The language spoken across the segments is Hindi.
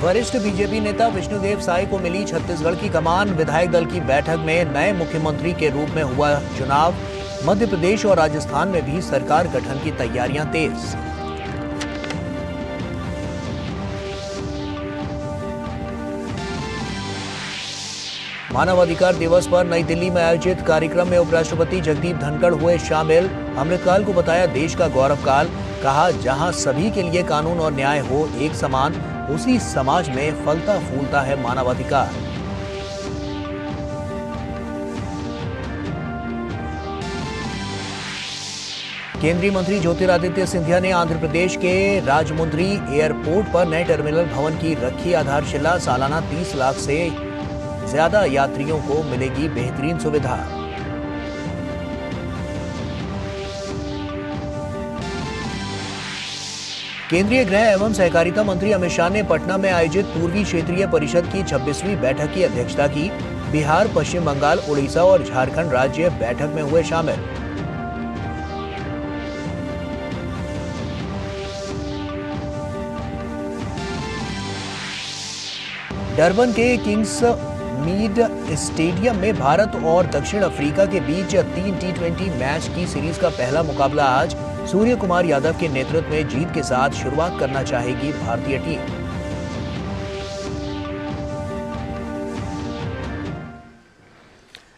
वरिष्ठ बीजेपी नेता विष्णुदेव साय को मिली छत्तीसगढ़ की कमान। विधायक दल की बैठक में नए मुख्यमंत्री के रूप में हुआ चुनाव। मध्य प्रदेश और राजस्थान में भी सरकार गठन की तैयारियां तेज। मानवाधिकार दिवस पर नई दिल्ली में आयोजित कार्यक्रम में उपराष्ट्रपति जगदीप धनखड़ हुए शामिल। अमृतकाल को बताया देश का गौरव काल। कहा, जहां सभी के लिए कानून और न्याय हो एक समान, उसी समाज में फलता फूलता है मानवाधिकार। केंद्रीय मंत्री ज्योतिरादित्य सिंधिया ने आंध्र प्रदेश के राजमुंद्री एयरपोर्ट पर नए टर्मिनल भवन की रखी आधारशिला। सालाना 30 लाख से ज्यादा यात्रियों को मिलेगी बेहतरीन सुविधा। केंद्रीय गृह एवं सहकारिता मंत्री अमित शाह ने पटना में आयोजित पूर्वी क्षेत्रीय परिषद की 26वीं बैठक की अध्यक्षता की। बिहार, पश्चिम बंगाल, उड़ीसा और झारखंड राज्य बैठक में हुए शामिल। डरबन के किंग्स मीड स्टेडियम में भारत और दक्षिण अफ्रीका के बीच 3 T20 मैच की सीरीज का पहला मुकाबला आज। सूर्य कुमार यादव के नेतृत्व में जीत के साथ शुरुआत करना चाहेगी भारतीय टीम।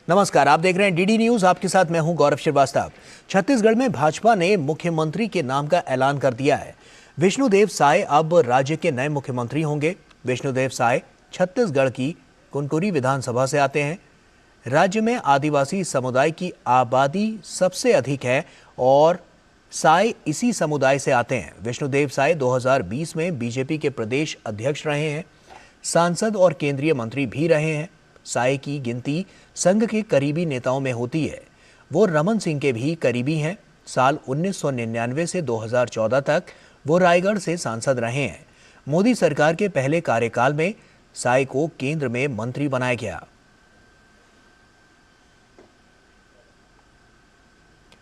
नमस्कार, आप देख रहे हैं डीडी न्यूज। आपके साथ मैं हूं गौरव श्रीवास्तव। छत्तीसगढ़ में भाजपा ने मुख्यमंत्री के नाम का ऐलान कर दिया है। विष्णुदेव साय अब राज्य के नए मुख्यमंत्री होंगे। विष्णुदेव साय छत्तीसगढ़ की कुनकुरी विधानसभा से आते हैं। राज्य में आदिवासी समुदाय की आबादी सबसे अधिक है और साय इसी समुदाय से आते हैं। विष्णुदेव साय 2020 में बीजेपी के प्रदेश अध्यक्ष रहे हैं, सांसद और केंद्रीय मंत्री भी रहे हैं। साय की गिनती संघ के करीबी नेताओं में होती है। वो रमन सिंह के भी करीबी हैं। साल 1999 से 2014 तक वो रायगढ़ से सांसद रहे हैं। मोदी सरकार के पहले कार्यकाल में साय को केंद्र में मंत्री बनाया गया।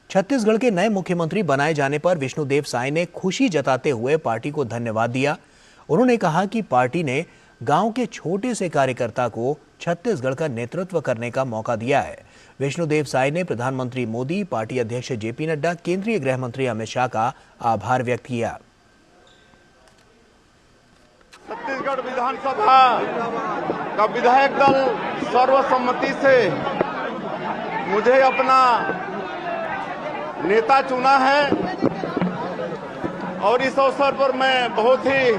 छत्तीसगढ़ के नए मुख्यमंत्री बनाए जाने पर विष्णुदेव साय ने खुशी जताते हुए पार्टी को धन्यवाद दिया। उन्होंने कहा कि पार्टी ने गांव के छोटे से कार्यकर्ता को छत्तीसगढ़ का नेतृत्व करने का मौका दिया है। विष्णुदेव साय ने प्रधानमंत्री मोदी, पार्टी अध्यक्ष जेपी नड्डा, केंद्रीय गृह मंत्री अमित शाह का आभार व्यक्त किया। छत्तीसगढ़ विधानसभा का विधायक दल सर्वसम्मति से मुझे अपना नेता चुना है और इस अवसर पर मैं बहुत ही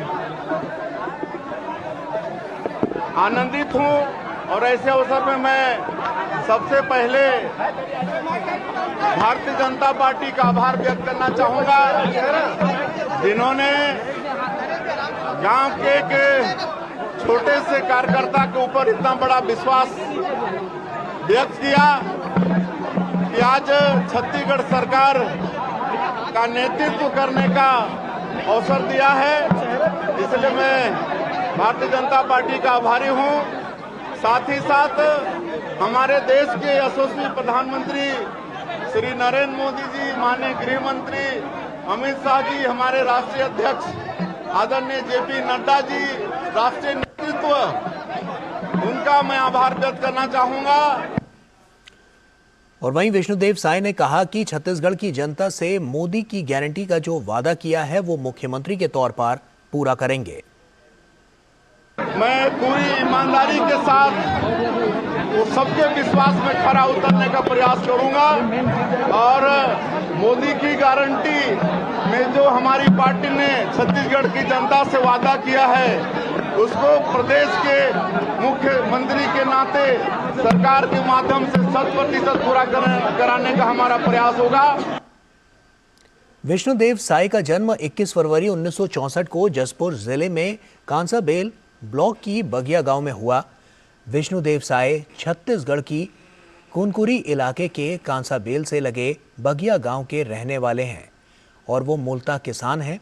आनंदित हूं। और ऐसे अवसर में मैं सबसे पहले भारतीय जनता पार्टी का आभार व्यक्त करना चाहूंगा, जिन्होंने गांव के छोटे से कार्यकर्ता के ऊपर इतना बड़ा विश्वास व्यक्त किया कि आज छत्तीसगढ़ सरकार का नेतृत्व करने का अवसर दिया है। इसलिए मैं भारतीय जनता पार्टी का आभारी हूं। साथ ही साथ हमारे देश के यशस्वी प्रधानमंत्री श्री नरेंद्र मोदी जी, माननीय गृह मंत्री अमित शाह जी, हमारे राष्ट्रीय अध्यक्ष आदरणीय जेपी नड्डा जी, राष्ट्रीय नेतृत्व, उनका मैं आभार व्यक्त करना चाहूंगा। और वहीं विष्णुदेव साय ने कहा कि छत्तीसगढ़ की जनता से मोदी की गारंटी का जो वादा किया है वो मुख्यमंत्री के तौर पर पूरा करेंगे। मैं पूरी ईमानदारी के साथ वो सबके विश्वास में खरा उतरने का प्रयास करूंगा और मोदी की गारंटी में जो हमारी पार्टी ने छत्तीसगढ़ की जनता से वादा किया है उसको प्रदेश के मुख्यमंत्री के नाते सरकार के माध्यम से 100% पूरा कराने का हमारा प्रयास होगा। विष्णुदेव साय का जन्म 21 फरवरी 1964 को जसपुर जिले में कांसाबेल ब्लॉक की बगिया गांव में हुआ। विष्णुदेव साय छत्तीसगढ़ की कुनकुरी इलाके के कांसाबेल से लगे बगिया गांव के रहने वाले हैं और वो मूलतः किसान हैं।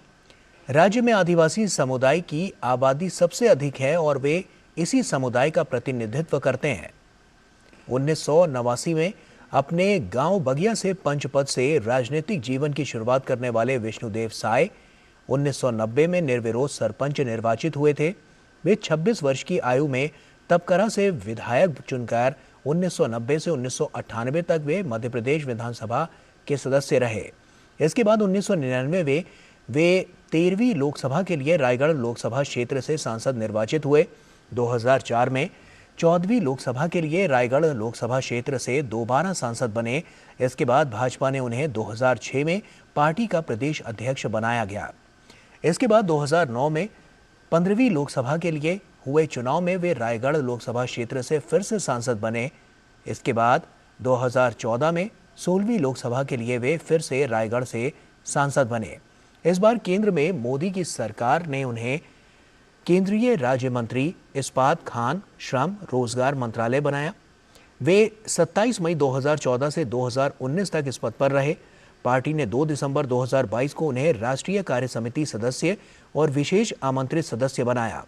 राज्य में आदिवासी समुदाय की आबादी सबसे अधिक है और वे इसी समुदाय का प्रतिनिधित्व करते हैं। 1989 में अपने गांव बगिया से पंच पद से राजनीतिक जीवन की शुरुआत करने वाले विष्णुदेव साय 1990 में निर्विरोध सरपंच निर्वाचित हुए थे। वे 26 वर्ष की आयु में तपकरा से विधायक चुनकर 1990 से 1998 तक वे मध्य प्रदेश विधानसभा के सदस्य रहे। इसके बाद 1999 में वे 13वीं लोकसभा के लिए रायगढ़ लोकसभा क्षेत्र से सांसद निर्वाचित हुए। 2004 में 14वीं लोकसभा के लिए रायगढ़ लोकसभा क्षेत्र से दोबारा सांसद बने। इसके बाद भाजपा ने उन्हें 2006 में पार्टी का प्रदेश अध्यक्ष बनाया गया। इसके बाद 2009 में 15वीं लोकसभा के लिए हुए चुनाव में वे रायगढ़ लोकसभा क्षेत्र से फिर से सांसद बने। इसके बाद 2014 में 16वीं लोकसभा के लिए वे फिर से रायगढ़ से सांसद बने। इस बार केंद्र में मोदी की सरकार ने उन्हें केंद्रीय राज्य मंत्री इस्पात, खान, श्रम, रोजगार मंत्रालय बनाया। वे 27 मई 2014 से 2019 तक इस पद पर रहे। पार्टी ने 2 दिसंबर 2022 को उन्हें राष्ट्रीय कार्य समिति सदस्य और विशेष आमंत्रित सदस्य बनाया।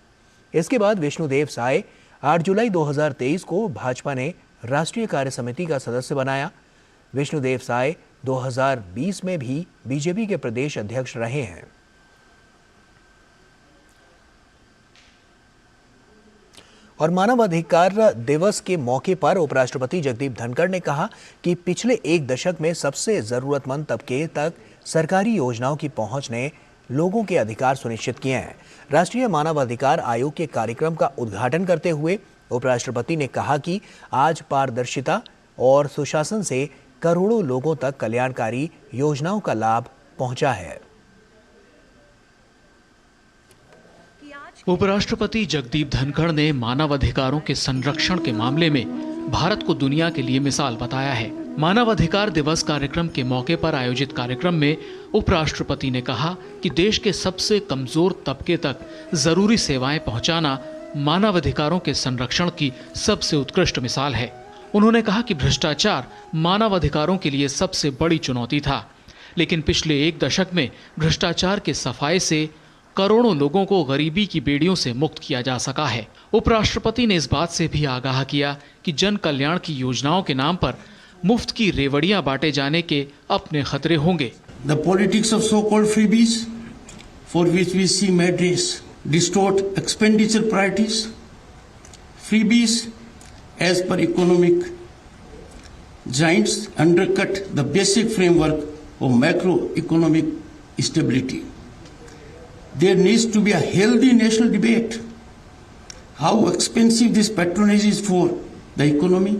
इसके बाद विष्णुदेव साय 8 जुलाई 2023 को भाजपा ने राष्ट्रीय कार्य समिति का सदस्य बनाया। विष्णुदेव साय 2020 में भी बीजेपी के प्रदेश अध्यक्ष रहे हैं। और मानवाधिकार दिवस के मौके पर उपराष्ट्रपति जगदीप धनखड़ ने कहा कि पिछले एक दशक में सबसे जरूरतमंद तबके तक सरकारी योजनाओं की पहुंच ने लोगों के अधिकार सुनिश्चित किए हैं। राष्ट्रीय मानवाधिकार आयोग के कार्यक्रम का उद्घाटन करते हुए उपराष्ट्रपति ने कहा कि आज पारदर्शिता और सुशासन से करोड़ों लोगों तक कल्याणकारी योजनाओं का लाभ पहुंचा है। उपराष्ट्रपति जगदीप धनखड़ ने मानवाधिकारों के संरक्षण के मामले में भारत को दुनिया के लिए मिसाल बताया है। मानवाधिकार दिवस कार्यक्रम के मौके पर आयोजित कार्यक्रम में उपराष्ट्रपति ने कहा कि देश के सबसे कमजोर तबके तक जरूरी सेवाएं पहुंचाना मानवाधिकारों के संरक्षण की सबसे उत्कृष्ट मिसाल है। उन्होंने कहा कि भ्रष्टाचार मानवाधिकारों के लिए सबसे बड़ी चुनौती था, लेकिन पिछले एक दशक में भ्रष्टाचार के सफाये से करोड़ों लोगों को गरीबी की बेड़ियों से मुक्त किया जा सका है। उपराष्ट्रपति ने इस बात से भी आगाह किया कि जन कल्याण की योजनाओं के नाम पर मुफ्त की रेवड़ियां बांटे जाने के अपने खतरे होंगे। The politics of so-called freebies, for which we see measures distort expenditure priorities. Freebies, as per economic giants, undercut the basic framework of macroeconomic stability. There needs to be a healthy national debate. How expensive this patronage is for the economy,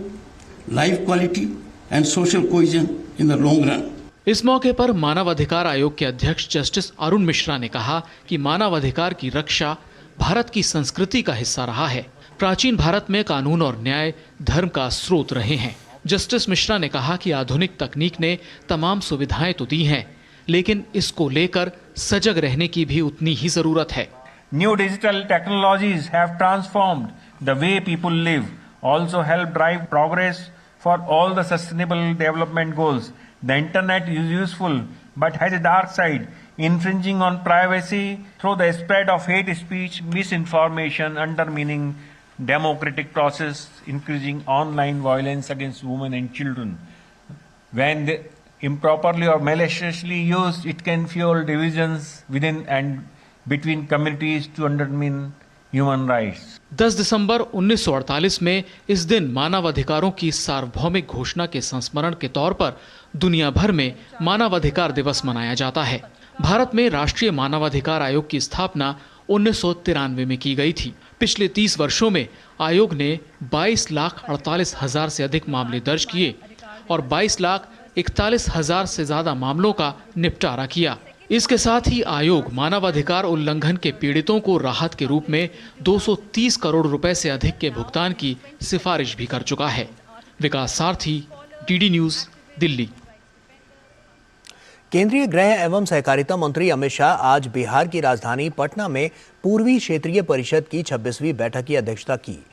life quality and social cohesion in the long run. इस मौके पर मानवाधिकार आयोग के अध्यक्ष जस्टिस अरुण मिश्रा ने कहा कि मानवाधिकार की रक्षा भारत की संस्कृति का हिस्सा रहा है। प्राचीन भारत में कानून और न्याय धर्म का स्रोत रहे हैं। जस्टिस मिश्रा ने कहा कि आधुनिक तकनीक ने तमाम सुविधाएं तो दी हैं, लेकिन इसको लेकर सजग रहने की भी उतनी ही जरूरत है। New digital technologies have transformed the way people live, also help drive progress for all the sustainable development goals. The internet is useful but has a dark side, infringing on privacy through the spread of hate speech, misinformation, undermining democratic process, increasing online violence against women and children. When improperly or maliciously used, it can fuel divisions within and between communities to undermine human rights. 10 दिसंबर 1948 में इस दिन मानवाधिकारों की सार्वभौमिक घोषणा के संस्मरण के तौर पर दुनिया भर में मानवाधिकार दिवस मनाया जाता है। भारत में राष्ट्रीय मानवाधिकार आयोग की स्थापना 1993 में की गई थी। पिछले 30 वर्षों में आयोग ने 22,48,000 से अधिक मामले दर्ज किए और 22,41,000 से ज्यादा मामलों का निपटारा किया। इसके साथ ही आयोग मानवाधिकार उल्लंघन के पीड़ितों को राहत के रूप में 230 करोड़ रुपए से अधिक के भुगतान की सिफारिश भी कर चुका है। विकास सारथी, डीडी न्यूज, दिल्ली। केंद्रीय गृह एवं सहकारिता मंत्री अमित शाह आज बिहार की राजधानी पटना में पूर्वी क्षेत्रीय परिषद की 26वीं बैठक की अध्यक्षता की।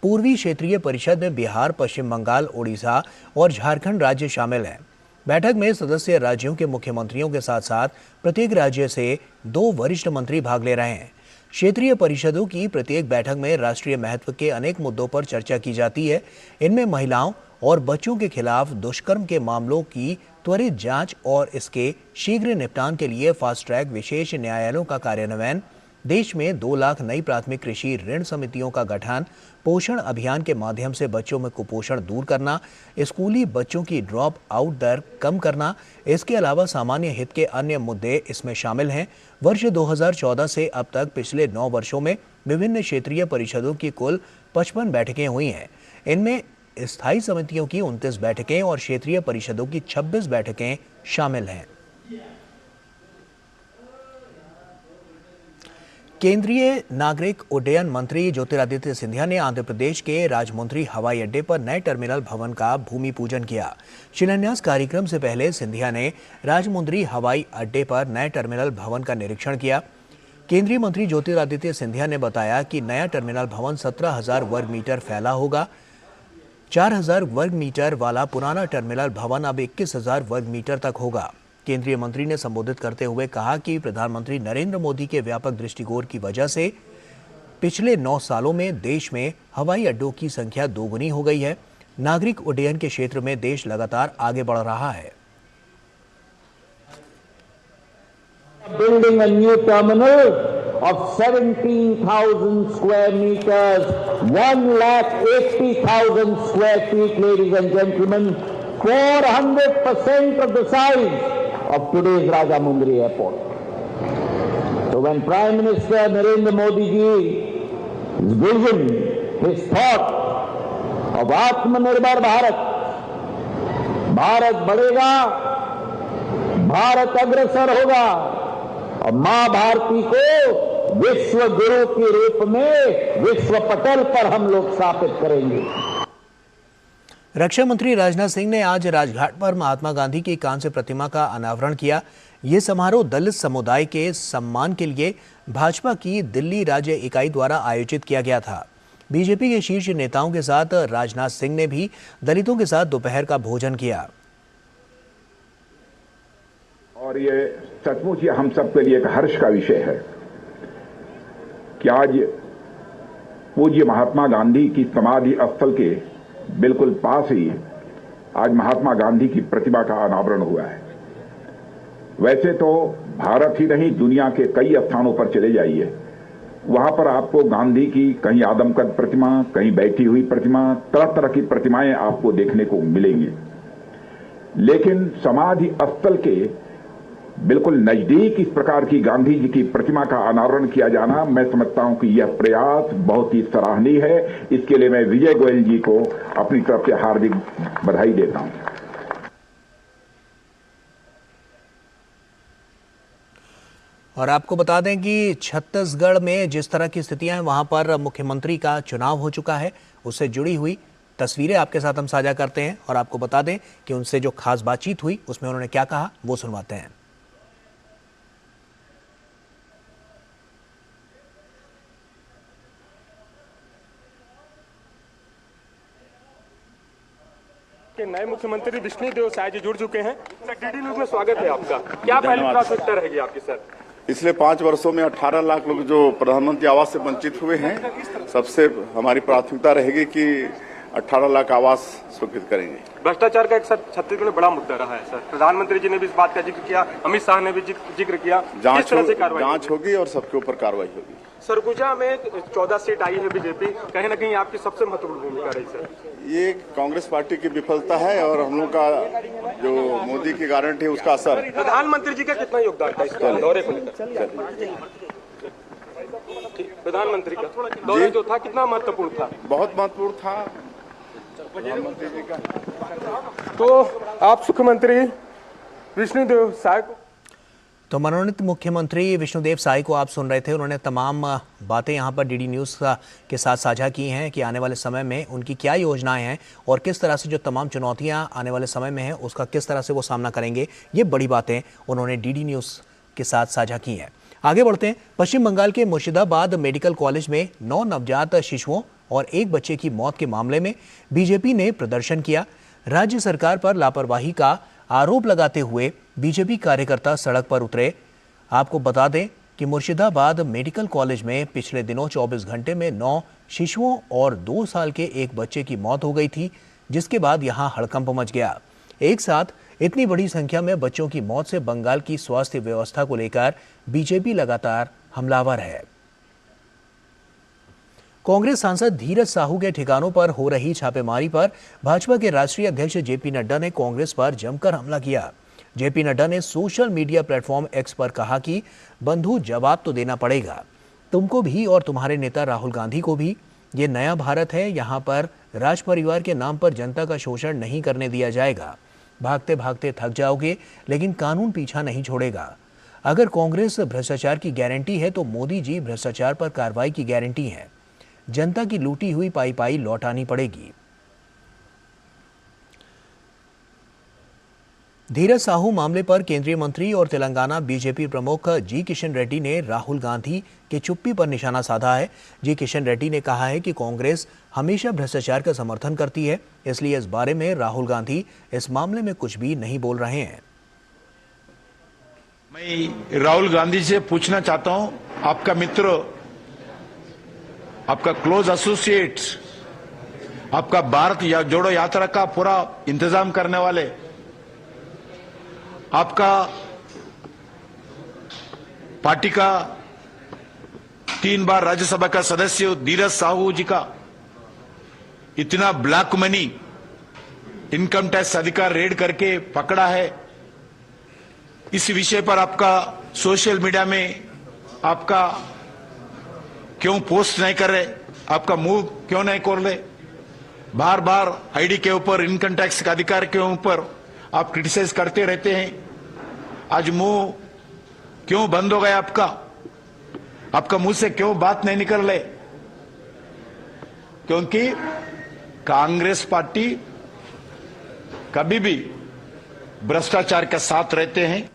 पूर्वी क्षेत्रीय परिषद में बिहार, पश्चिम बंगाल, ओडिशा और झारखंड राज्य शामिल हैं। बैठक में सदस्य राज्यों के मुख्यमंत्रियों के साथ साथ प्रत्येक राज्य से 2 वरिष्ठ मंत्री भाग ले रहे हैं। क्षेत्रीय परिषदों की प्रत्येक बैठक में राष्ट्रीय महत्व के अनेक मुद्दों पर चर्चा की जाती है। इनमें महिलाओं और बच्चों के खिलाफ दुष्कर्म के मामलों की त्वरित जांच और इसके शीघ्र निपटान के लिए फास्ट ट्रैक विशेष न्यायालयों का कार्यान्वयन, देश में 2 लाख नई प्राथमिक कृषि ऋण समितियों का गठन, पोषण अभियान के माध्यम से बच्चों में कुपोषण दूर करना, स्कूली बच्चों की ड्रॉप आउट दर कम करना, इसके अलावा सामान्य हित के अन्य मुद्दे इसमें शामिल हैं। वर्ष 2014 से अब तक पिछले 9 वर्षों में विभिन्न क्षेत्रीय परिषदों की कुल 55 बैठकें हुई हैं। इनमें स्थायी समितियों की 29 बैठकें और क्षेत्रीय परिषदों की 26 बैठकें शामिल हैं। केंद्रीय नागरिक उड्डयन मंत्री ज्योतिरादित्य सिंधिया ने आंध्र प्रदेश के राजमुंद्री हवाई अड्डे पर नए टर्मिनल भवन का भूमि पूजन किया। शिलान्यास कार्यक्रम से पहले सिंधिया ने राजमुंद्री हवाई अड्डे पर नए टर्मिनल भवन का निरीक्षण किया। केंद्रीय मंत्री ज्योतिरादित्य सिंधिया ने बताया कि नया टर्मिनल भवन 17,000 वर्ग मीटर फैला होगा। 4,000 वर्ग मीटर वाला पुराना टर्मिनल भवन अब 21,000 वर्ग मीटर तक होगा। केंद्रीय मंत्री ने संबोधित करते हुए कहा कि प्रधानमंत्री नरेंद्र मोदी के व्यापक दृष्टिकोण की वजह से पिछले 9 सालों में देश में हवाई अड्डों की संख्या दोगुनी हो गई है। नागरिक उड्डयन के क्षेत्र में देश लगातार आगे बढ़ रहा है। Building a new terminal of 17,000 square meters, 1,80,000 square feet, ladies and gentlemen, 400% of the size of today's Rajamundry Airport. So when Prime Minister Narendra Modi ji's vision, his thought of Atmanirbhar Bharat, Bharat बढ़ेगा, भारत अग्रसर होगा और मां भारती को विश्व गुरु के रूप में विश्व पटल पर हम लोग स्थापित करेंगे। रक्षा मंत्री राजनाथ सिंह ने आज राजघाट पर महात्मा गांधी की कांस्य प्रतिमा का अनावरण किया। ये समारोह दलित समुदाय के सम्मान के लिए भाजपा की दिल्ली राज्य इकाई द्वारा आयोजित किया गया था। बीजेपी के शीर्ष नेताओं के साथ राजनाथ सिंह ने भी दलितों के साथ दोपहर का भोजन किया। और ये सचमुच ये हम सब के लिए एक हर्ष का विषय है कि आज पूज्य महात्मा गांधी की समाधि स्थल के बिल्कुल पास ही आज महात्मा गांधी की प्रतिमा का अनावरण हुआ है। वैसे तो भारत ही नहीं दुनिया के कई स्थानों पर चले जाइए, वहां पर आपको गांधी की कहीं आदमकद प्रतिमा, कहीं बैठी हुई प्रतिमा, तरह तरह की प्रतिमाएं आपको देखने को मिलेंगी। लेकिन समाधि स्थल के बिल्कुल नजदीक इस प्रकार की गांधी जी की प्रतिमा का अनावरण किया जाना, मैं समझता हूं कि यह प्रयास बहुत ही सराहनीय है। इसके लिए मैं विजय गोयल जी को अपनी तरफ से हार्दिक बधाई देता हूं। और आपको बता दें कि छत्तीसगढ़ में जिस तरह की स्थितियां हैं, वहां पर मुख्यमंत्री का चुनाव हो चुका है। उससे जुड़ी हुई तस्वीरें आपके साथ हम साझा करते हैं और आपको बता दें कि उनसे जो खास बातचीत हुई उसमें उन्होंने क्या कहा, वो सुनवाते हैं। के नए मुख्यमंत्री विष्णुदेव साय जी जुड़ चुके हैं। सर, डीडी न्यूज में स्वागत है आपका। क्या पहली प्राथमिकता रहेगी आपकी सर? पिछले 5 वर्षों में 18 लाख लोग जो प्रधानमंत्री आवास से वंचित हुए हैं, सबसे हमारी प्राथमिकता रहेगी कि 18 लाख आवास स्वीकृत करेंगे। भ्रष्टाचार का एक सर छत्तीसगढ़ में बड़ा मुद्दा रहा है सर। प्रधानमंत्री जी ने भी इस बात का जिक्र किया, अमित शाह ने भी जिक्र किया। जांच होगी और सबके ऊपर कार्रवाई होगी। सरगुजा में 14 सीट आई है बीजेपी, कहीं ना कहीं आपकी सबसे महत्वपूर्ण भूमिका रही सर। ये कांग्रेस पार्टी की विफलता है और हम लोग का जो मोदी की गारंटी है उसका असर। प्रधानमंत्री जी का कितना योगदान था इस दौरे को लेकर? प्रधानमंत्री का दौरा जो था कितना महत्वपूर्ण था? बहुत महत्वपूर्ण था प्रधानमंत्री जी का। तो आप मुख्यमंत्री विष्णुदेव साय को तो मनोनीत मुख्यमंत्री विष्णुदेव साय को आप सुन रहे थे। उन्होंने तमाम बातें यहाँ पर डीडी न्यूज़ के साथ साझा की हैं कि आने वाले समय में उनकी क्या योजनाएं हैं और किस तरह से जो तमाम चुनौतियाँ आने वाले समय में हैं उसका किस तरह से वो सामना करेंगे। ये बड़ी बातें उन्होंने डीडी न्यूज़ के साथ साझा की हैं। आगे बढ़ते हैं। पश्चिम बंगाल के मुर्शिदाबाद मेडिकल कॉलेज में 9 नवजात शिशुओं और 1 बच्चे की मौत के मामले में बीजेपी ने प्रदर्शन किया। राज्य सरकार पर लापरवाही का आरोप लगाते हुए बीजेपी कार्यकर्ता सड़क पर उतरे। आपको बता दें कि मुर्शिदाबाद मेडिकल कॉलेज में पिछले दिनों 24 घंटे में 9 शिशुओं और 2 साल के एक बच्चे की मौत हो गई थी, जिसके बाद यहां हड़कंप मच गया। एक साथ इतनी बड़ी संख्या में बच्चों की मौत से बंगाल की स्वास्थ्य व्यवस्था को लेकर बीजेपी लगातार हमलावर है। कांग्रेस सांसद धीरज साहू के ठिकानों पर हो रही छापेमारी पर भाजपा के राष्ट्रीय अध्यक्ष जेपी नड्डा ने कांग्रेस पर जमकर हमला किया। जेपी नड्डा ने सोशल मीडिया प्लेटफॉर्म एक्स पर कहा कि बंधु जवाब तो देना पड़ेगा, तुमको भी और तुम्हारे नेता राहुल गांधी को भी। ये नया भारत है, यहाँ पर राज परिवार के नाम पर जनता का शोषण नहीं करने दिया जाएगा। भागते भागते थक जाओगे, लेकिन कानून पीछा नहीं छोड़ेगा। अगर कांग्रेस भ्रष्टाचार की गारंटी है तो मोदी जी भ्रष्टाचार पर कार्रवाई की गारंटी है। जनता की लूटी हुई पाई पाई लौटानी पड़ेगी। धीरज साहू मामले पर केंद्रीय मंत्री और तेलंगाना बीजेपी प्रमुख जी किशन रेड्डी ने राहुल गांधी के चुप्पी पर निशाना साधा है। जी किशन रेड्डी ने कहा है कि कांग्रेस हमेशा भ्रष्टाचार का समर्थन करती है, इसलिए इस बारे में राहुल गांधी इस मामले में कुछ भी नहीं बोल रहे हैं। मैं राहुल गांधी से पूछना चाहता हूं, आपका मित्र, आपका क्लोज एसोसिएट, आपका भारत जोड़ो यात्रा का पूरा इंतजाम करने वाले, आपका पार्टी का 3 बार राज्यसभा का सदस्य धीरज साहू जी का इतना ब्लैक मनी इनकम टैक्स अधिकार रेड करके पकड़ा है, इस विषय पर आपका सोशल मीडिया में आपका क्यों पोस्ट नहीं कर रहे, आपका मुंह क्यों नहीं खोल रहे? बार बार आईडी के ऊपर, इनकम टैक्स का अधिकार के ऊपर आप क्रिटिसाइज करते रहते हैं। आज मुंह क्यों बंद हो गया आपका? आपका मुंह से क्यों बात नहीं निकल रहे? क्योंकि कांग्रेस पार्टी कभी भी भ्रष्टाचार के साथ रहते हैं।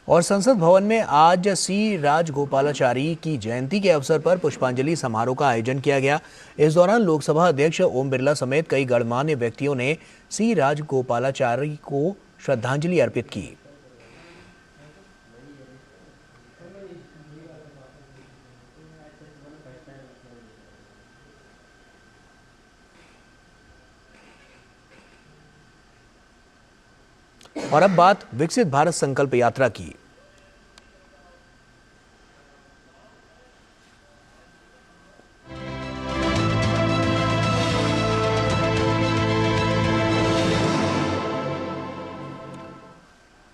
और संसद भवन में आज सी राजगोपालाचारी की जयंती के अवसर पर पुष्पांजलि समारोह का आयोजन किया गया। इस दौरान लोकसभा अध्यक्ष ओम बिरला समेत कई गणमान्य व्यक्तियों ने सी राजगोपालाचारी को श्रद्धांजलि अर्पित की। और अब बात विकसित भारत संकल्प यात्रा की।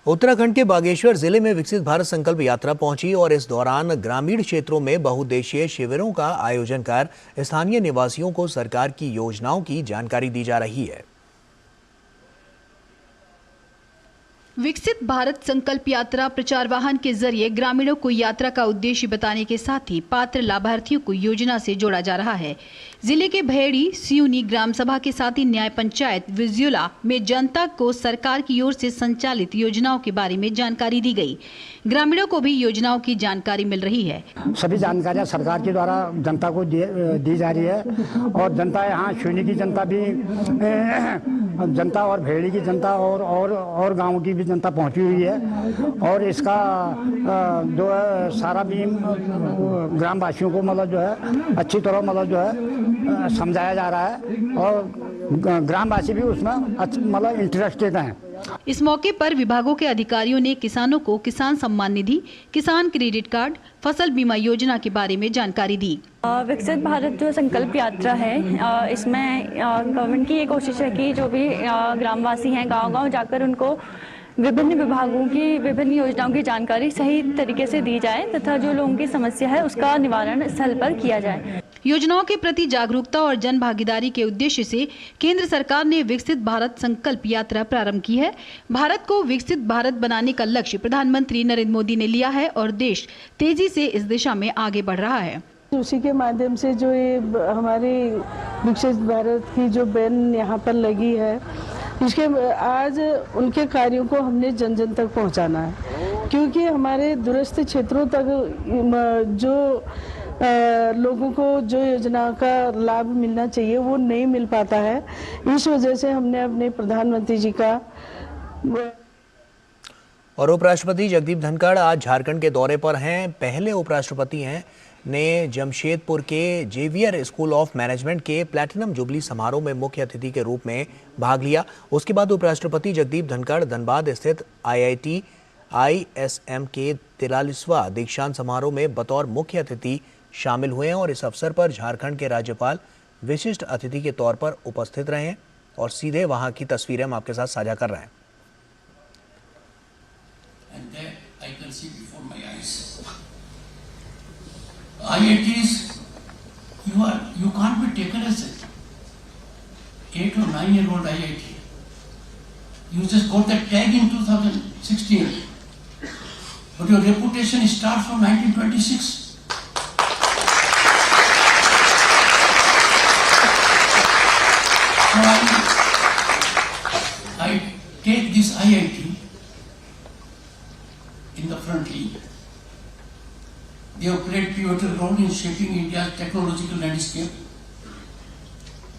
उत्तराखंड के बागेश्वर जिले में विकसित भारत संकल्प यात्रा पहुंची और इस दौरान ग्रामीण क्षेत्रों में बहुउद्देशीय शिविरों का आयोजन कर स्थानीय निवासियों को सरकार की योजनाओं की जानकारी दी जा रही है। विकसित भारत संकल्प यात्रा प्रचार वाहन के जरिए ग्रामीणों को यात्रा का उद्देश्य बताने के साथ ही पात्र लाभार्थियों को योजना से जोड़ा जा रहा है। जिले के भैड़ी सियूनी ग्राम सभा के साथ ही न्याय पंचायत विजुला में जनता को सरकार की ओर से संचालित योजनाओं के बारे में जानकारी दी गई। ग्रामीणों को भी योजनाओं की जानकारी मिल रही है। सभी जानकारियां सरकार के द्वारा जनता को दी जा रही है और जनता यहाँ सियूनी की जनता भी, जनता और भैड़ी की जनता और गाँव की भी जनता पहुंची हुई है और इसका जो है सारा भी ग्रामवासियों को मतलब जो है अच्छी तरह मतलब जो है समझाया जा रहा है और ग्रामवासी भी उसमें मतलब इंटरेस्टेड हैं। इस मौके पर विभागों के अधिकारियों ने किसानों को किसान सम्मान निधि, किसान क्रेडिट कार्ड, फसल बीमा योजना के बारे में जानकारी दी। विकसित भारत जो संकल्प यात्रा है, इसमें गवर्नमेंट की ये कोशिश है कि जो भी ग्रामवासी हैं गांव-गांव जाकर उनको विभिन्न विभागों की विभिन्न योजनाओं की जानकारी सही तरीके से दी जाए तथा जो लोगों की समस्या है उसका निवारण स्थल पर किया जाए। योजनाओं के प्रति जागरूकता और जन भागीदारी के उद्देश्य से केंद्र सरकार ने विकसित भारत संकल्प यात्रा प्रारंभ की है। भारत को विकसित भारत बनाने का लक्ष्य प्रधानमंत्री नरेंद्र मोदी ने लिया है और देश तेजी से इस दिशा में आगे बढ़ रहा है। उसी के माध्यम से जो ये हमारी विकसित भारत की जो बैन यहाँ पर लगी है, इसके आज उनके कार्यों को हमने जन जन तक पहुँचाना है, क्योंकि हमारे दूरस्थ क्षेत्रों तक जो लोगों को जो योजना का लाभ मिलना चाहिए वो नहीं मिल पाता है। इस वजह से हमने अपने प्रधानमंत्री जी का और उपराष्ट्रपति जगदीप धनखड़ आज झारखंड के दौरे पर हैं। पहले उपराष्ट्रपति हैं ने जमशेदपुर के जेवियर स्कूल ऑफ मैनेजमेंट के प्लैटिनम जुबली समारोह में मुख्य अतिथि के रूप में भाग लिया। उसके बाद उपराष्ट्रपति जगदीप धनखड़ धनबाद स्थित IIT ISM के 43वां दीक्षांत समारोह में बतौर मुख्य अतिथि शामिल हुए हैं और इस अवसर पर झारखंड के राज्यपाल विशिष्ट अतिथि के तौर पर उपस्थित रहे हैं और सीधे वहां की तस्वीरें हम आपके साथ साझा कर रहे हैं। And there I can see before my eyes. IITs, you can't be taken as an 8 or 9-year-old IIT. You just got that tag in 2016, but your reputation starts from 1926. So I take this IIT in the front lead. They have played pivotal role in shaping India's technological landscape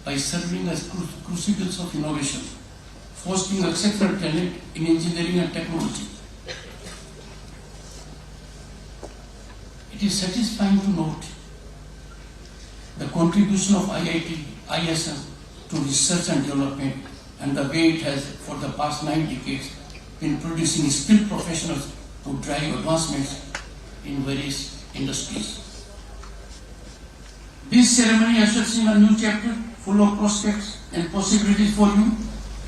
by serving as crucibles of innovation, fostering exceptional talent in engineering and technology. It is satisfying to note the contribution of IIT, ISM to research and development and the way it has for the past 9 decades been producing skilled professionals who drive advancements in various industries. This ceremony ushers in a new chapter full of prospects and possibilities for you.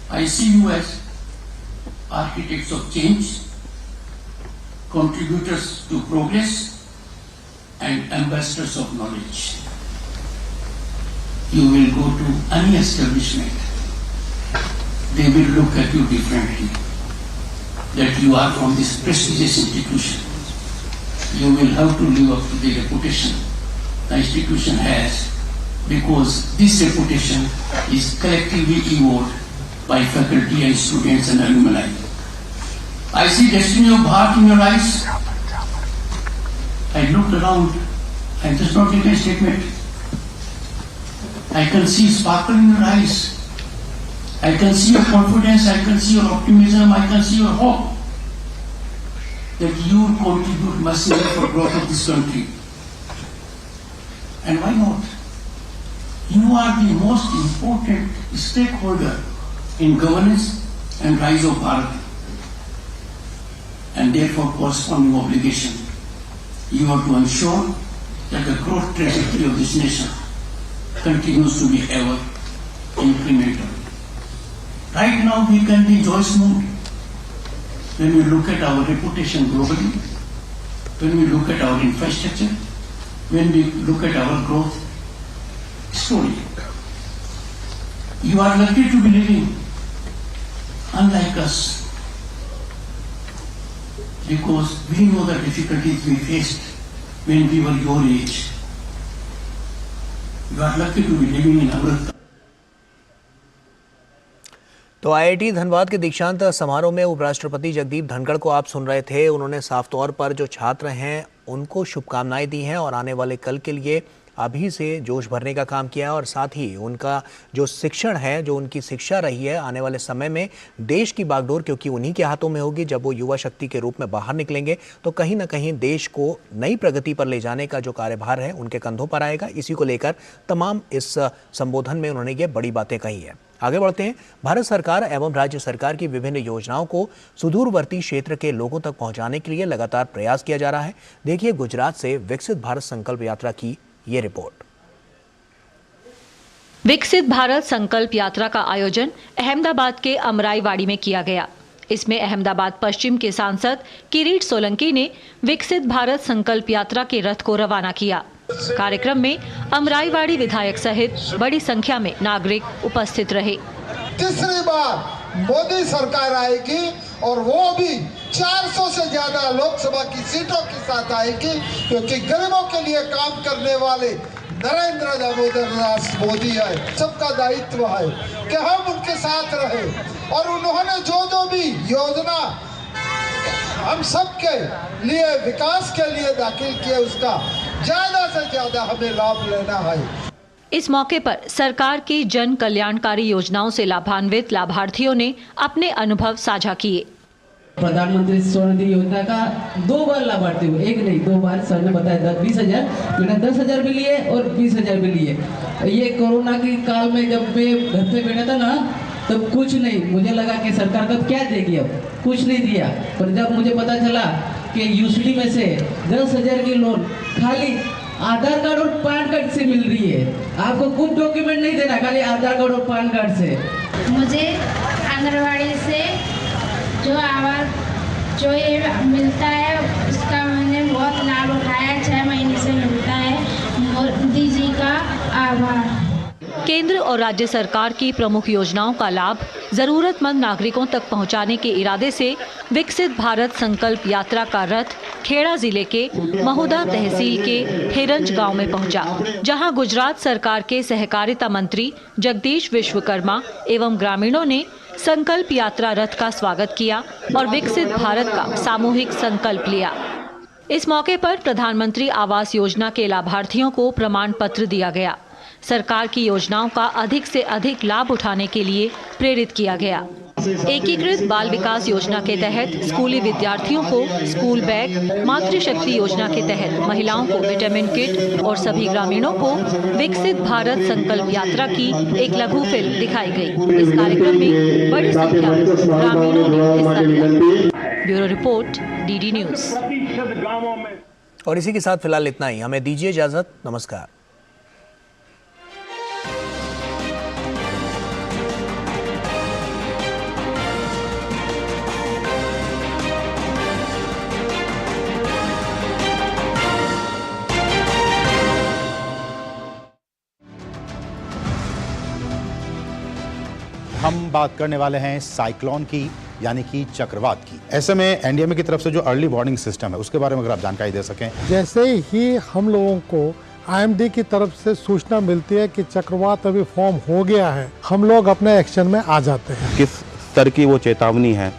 I see you as architects of change, contributors to progress, and ambassadors of knowledge. You will go to any establishment, they will look at you differently, that you are from this prestigious institution. You will have to live up to the reputation the institution has, because this reputation is collectively evolved by faculty and students and alumni. I see destiny of Bharat in your eyes. I looked around and just not take a statement. I can see sparkle in your eyes. I can see your confidence, I can see your optimism, I can see your hope that you contribute massively for growth of this country. And why not? You are the most important stakeholder in governance and rise of Bharat, and therefore corresponding obligation. You have to ensure that the growth trajectory of this nation continues to be ever incremental. Right now we can be joyous mood when we look at our reputation globally, when we look at our infrastructure, when we look at our growth story. You are lucky to be living unlike us, because we know the difficulties we faced when we were your age. You are lucky to be living in Amrita. तो आईआईटी धनबाद के दीक्षांत समारोह में उपराष्ट्रपति जगदीप धनखड़ को आप सुन रहे थे। उन्होंने साफ तौर पर जो छात्र हैं उनको शुभकामनाएं दी हैं और आने वाले कल के लिए अभी से जोश भरने का काम किया है और साथ ही उनका जो शिक्षण है, जो उनकी शिक्षा रही है, आने वाले समय में देश की बागडोर क्योंकि उन्हीं के हाथों में होगी। जब वो युवा शक्ति के रूप में बाहर निकलेंगे तो कहीं ना कहीं देश को नई प्रगति पर ले जाने का जो कार्यभार है उनके कंधों पर आएगा। इसी को लेकर तमाम इस संबोधन में उन्होंने ये बड़ी बातें कही है। आगे बढ़ते हैं। भारत सरकार एवं राज्य सरकार की विभिन्न योजनाओं को सुदूरवर्ती क्षेत्र के लोगों तक पहुंचाने के लिए लगातार प्रयास किया जा रहा है। देखिए गुजरात से विकसित भारत संकल्प यात्रा की ये रिपोर्ट। विकसित भारत संकल्प यात्रा का आयोजन अहमदाबाद के अमराईवाड़ी में किया गया। इसमें अहमदाबाद पश्चिम के सांसद किरीट सोलंकी ने विकसित भारत संकल्प यात्रा के रथ को रवाना किया। कार्यक्रम में अमराईवाड़ी विधायक सहित बड़ी संख्या में नागरिक उपस्थित रहे। तीसरी बार मोदी सरकार आएगी और वो भी 400 से ज्यादा लोकसभा की सीटों के साथ आएगी, क्योंकि गरीबों के लिए काम करने वाले नरेंद्र दामोदर दास मोदी है। सबका दायित्व है कि हम उनके साथ रहे और उन्होंने जो भी योजना हम सबके लिए विकास के लिए दाखिल किया उसका ज्यादा से ज्यादा हमें लाभ लेना है। इस मौके पर सरकार की जन कल्याणकारी योजनाओं से लाभान्वित लाभार्थियों ने अपने अनुभव साझा किए। प्रधानमंत्री स्वनिधि योजना का 2 बार लाभार्थी हुए, एक नहीं 2 बार। सर ने बताया 20,000, मैंने 10,000 भी लिए और 20,000 भी लिए। ये कोरोना के काल में जब मैं घर पे बैठा था ना, तब कुछ नहीं, मुझे लगा कि सरकार का क्या देगी, अब कुछ नहीं दिया। पर जब मुझे पता चला कि यूसीडी में से 10,000 की लोन खाली आधार कार्ड और पैन कार्ड से मिल रही है। आपको कुछ डॉक्यूमेंट नहीं देना, खाली आधार कार्ड और पैन कार्ड से। मुझे आंगनबाड़ी से जो ये मिलता है उसका मैंने बहुत लाभ उठाया। 6 महीने से मिलता है। मोदी जी का आभार। केंद्र और राज्य सरकार की प्रमुख योजनाओं का लाभ जरूरतमंद नागरिकों तक पहुंचाने के इरादे से विकसित भारत संकल्प यात्रा का रथ खेड़ा जिले के महुदा तहसील के हिरंज गांव में पहुंचा, जहां गुजरात सरकार के सहकारिता मंत्री जगदीश विश्वकर्मा एवं ग्रामीणों ने संकल्प यात्रा रथ का स्वागत किया और विकसित भारत का सामूहिक संकल्प लिया। इस मौके पर प्रधानमंत्री आवास योजना के लाभार्थियों को प्रमाण पत्र दिया गया। सरकार की योजनाओं का अधिक से अधिक लाभ उठाने के लिए प्रेरित किया गया। एकीकृत बाल विकास योजना के तहत स्कूली विद्यार्थियों को स्कूल बैग, मातृशक्ति योजना के तहत महिलाओं को विटामिन किट और सभी ग्रामीणों को विकसित भारत संकल्प यात्रा की एक लघु फिल्म दिखाई गई। इस कार्यक्रम में बड़ी संख्या में ग्रामीणों ने हिस्सा लिया। Bureau report, DD news. और इसी के साथ फिलहाल इतना ही। हमें दीजिए इजाजत। नमस्कार। हम बात करने वाले हैं साइक्लोन की, यानी कि चक्रवात की। ऐसे में एनडीएमए की तरफ से जो अर्ली वार्निंग सिस्टम है उसके बारे में अगर आप जानकारी दे सकें। जैसे ही हम लोगों को आईएमडी की तरफ से सूचना मिलती है कि चक्रवात अभी फॉर्म हो गया है, हम लोग अपने एक्शन में आ जाते हैं। किस स्तर की वो चेतावनी है,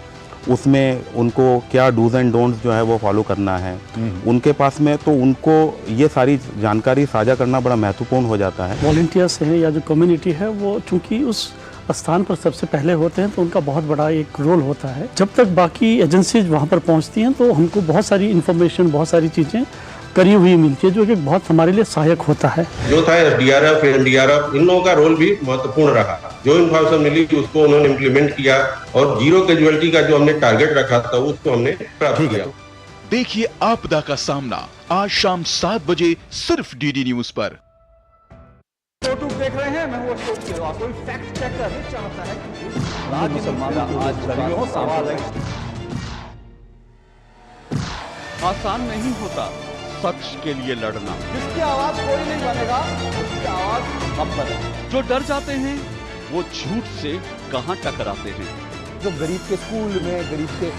उसमें उनको क्या डूज एंड डोंट्स जो है वो फॉलो करना है उनके पास में, तो उनको ये सारी जानकारी साझा करना बड़ा महत्वपूर्ण हो जाता है। वॉलंटियर्स हैं या जो कम्युनिटी है वो चूंकि उस स्थान पर सबसे पहले होते हैं तो उनका बहुत बड़ा एक रोल होता है। जब तक बाकी एजेंसीज वहाँ पर पहुँचती हैं तो हमको बहुत सारी इन्फॉर्मेशन, बहुत सारी चीज़ें करी हुई मिलती है, जो कि बहुत हमारे लिए सहायक होता है। जो था एसडीआरएफ, एनडीआरएफ, इन लोगों का रोल भी महत्वपूर्ण रहा। जो इन्फॉर्मेशन मिली उसको उन्होंने इम्प्लीमेंट किया और जीरो कैजुअलिटी का जो हमने टारगेट रखा था उसको हमने प्राप्त किया। देखिए आपदा का सामना आज शाम 7 बजे सिर्फ डीडी न्यूज पर। यूट्यूब देख रहे हैं, मैं हूं अशोक सिलवा। कोई फैक्ट चेकर नहीं चाहता है कि मुसलमान आज लड़ियों सवाल है। आसान नहीं होता सच के लिए लड़ना। जिसकी आवाज कोई नहीं बनेगा उसकी आवाज हम बने। जो डर जाते हैं वो झूठ से कहां टकराते हैं। जो गरीब के स्कूल में, गरीब के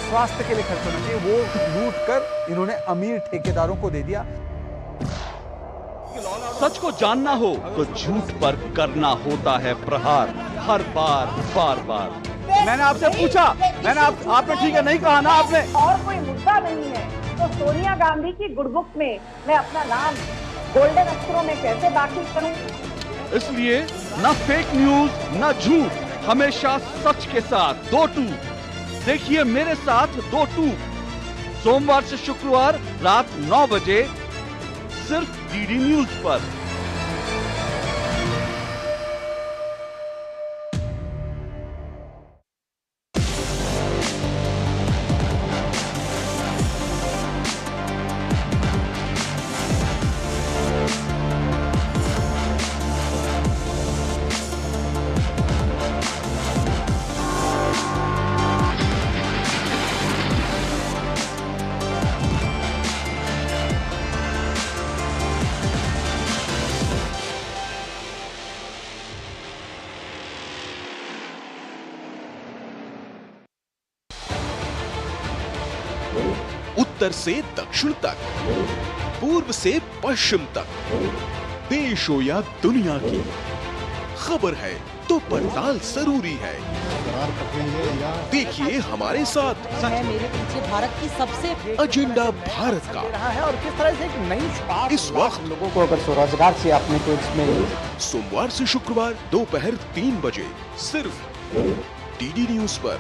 स्वास्थ्य के लिए खर्च होना चाहिए वो लूट कर इन्होंने अमीर ठेकेदारों को दे दिया। सच को जानना हो तो झूठ पर करना होता है प्रहार, हर बार बार बार। मैंने आपसे पूछा, आपने ठीक है नहीं कहा ना आपने। और कोई मुद्दा नहीं है तो सोनिया गांधी की गुडबुक में मैं अपना नाम गोल्डन अक्षरों में कैसे दाखिल करूं? इसलिए न फेक न्यूज न झूठ, हमेशा सच के साथ 2-2। देखिए मेरे साथ 2-2 सोमवार से शुक्रवार रात 9 बजे सिर्फ डीडी न्यूज पर। उत्तर से दक्षिण तक, पूर्व से पश्चिम तक, देश हो या दुनिया की खबर है तो पड़ताल जरूरी है। देखिए हमारे साथ मेरे पीछे भारत की सबसे एजेंडा भारत का है और किस तरह से एक नई शुरुआत इस वक्त लोगों को अगर स्वरोजगार से आपने तो इसमें सोमवार से शुक्रवार दोपहर 3 बजे सिर्फ डीडी न्यूज पर।